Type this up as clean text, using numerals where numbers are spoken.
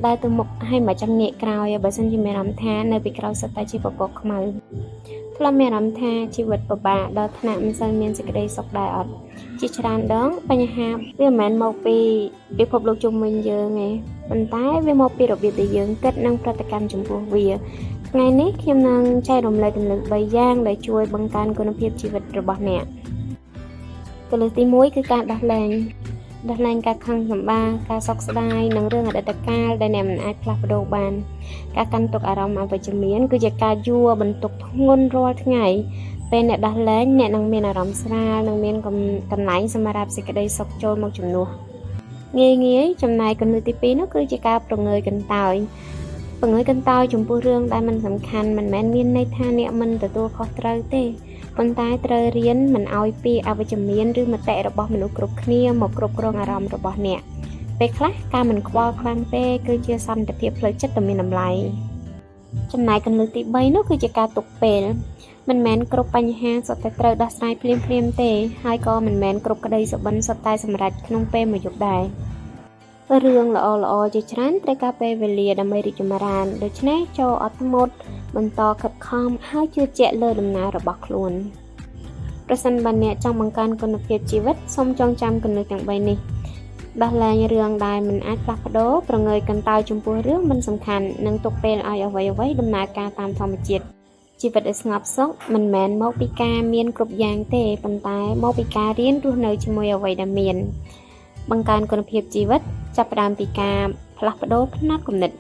ដែលទៅមុខឲ្យមកចាំងាកក្រោយបើសិនជាមានអារម្មណ៍ថានៅពីក្រោយសុទ្ធតែជាពពកខ្មៅធ្លាប់មានអារម្មណ៍ថាជីវិតពិបាកដល់ថ្នាក់មិនសូវមានសេចក្តីសុខដែរអត់ជាច្រើនដងបញ្ហាវាមិនមែនមកពីពិភពលោកជុំវិញយើងទេប៉ុន្តែវាមកពីរបៀបដែលយើងគិតនិងប្រតិកម្មចំពោះវាថ្ងៃនេះខ្ញុំនឹងចែករំលែក3យ៉ាងដែលជួយបង្កើនគុណភាពជីវិតរបស់អ្នកកលឹះទី1គឺការដោះលែងការខឹងសម្បារការសោកស្ដាយនិងរឿងអតីតកាលដែលអ្នកមិនអាចផ្លាស់ប្ដូរបានការកាន់ទុកអារម្មណ៍អវិជ្ជមានគឺជាការយួរបន្ទុកធ្ងន់រាល់ថ្ងៃពេលអ្នកដោះលែងអ្នកនឹងមានអារម្មណ៍ស្រាលនិងមានកន្លែងសម្រាប់សេចក្តីសុខចូលមកជំនួសងាយចំណែកកលឹះទី2នោះគឺជាការប្រងើយកន្តើយចំពោះរឿងដែលមិនសំខាន់មិនមែនមានន័យថាអ្នកមិនទទួលខុសត្រូវទេប៉ុន្តែត្រូវរៀនមិនឲ្យពាក្យអវិជ្ជមានឬមតិរបស់មនុស្សគ្រប់គ្នាមកគ្រប់គ្រងអារម្មណ៍របស់អ្នកពេលខ្លះការមិនខ្វល់ខ្លាំងពេកគឺជាសន្តិភាពផ្លូវចិត្តដ៏មានតម្លៃចំណែកកលឹះទី3នោះគឺជាការទុកពេលមិនមែនគ្រប់បញ្ហាសុទ្ធតែត្រូវដោះស្រាយភ្លាមទេហើយក៏មិនមែនគ្រប់ក្តីសុបិនសុទ្ធតែសម្រេចក្នុងពេលមួយយប់ដែររឿងល្អជាច្រើនត្រូវការពេលវេលាដើម្បីរីកចម្រើនដូច្នេះចូលអត់ធ្មត់បន្តខិតខំហើយជឿជាក់លើដំណើររបស់ខ្លួនប្រសិនបើអ្នកចង់បង្កើនគុណភាពជីវិតសូមចងចាំគន្លឹះទាំង3នេះដោះលែងរឿងដែលមិនអាចផ្លាស់ប្ដូរប្រងើយកន្តើយចំពោះរឿងមិនសំខាន់និងទុកពេលឲ្យអ្វីដំណើរការតាមធម្មជាតិជីវិតដែលស្ងប់សុខមិនមែនមកពីការមានគ្រប់យ៉ាងទេប៉ុន្តែមកពីការរៀនរស់នៅជាមួយអ្វីដែលមានបង្កើនគុណភាពជីវិតចាប់ផ្ដើមពីការផ្លាស់ប្ដូរផ្នត់គំនិត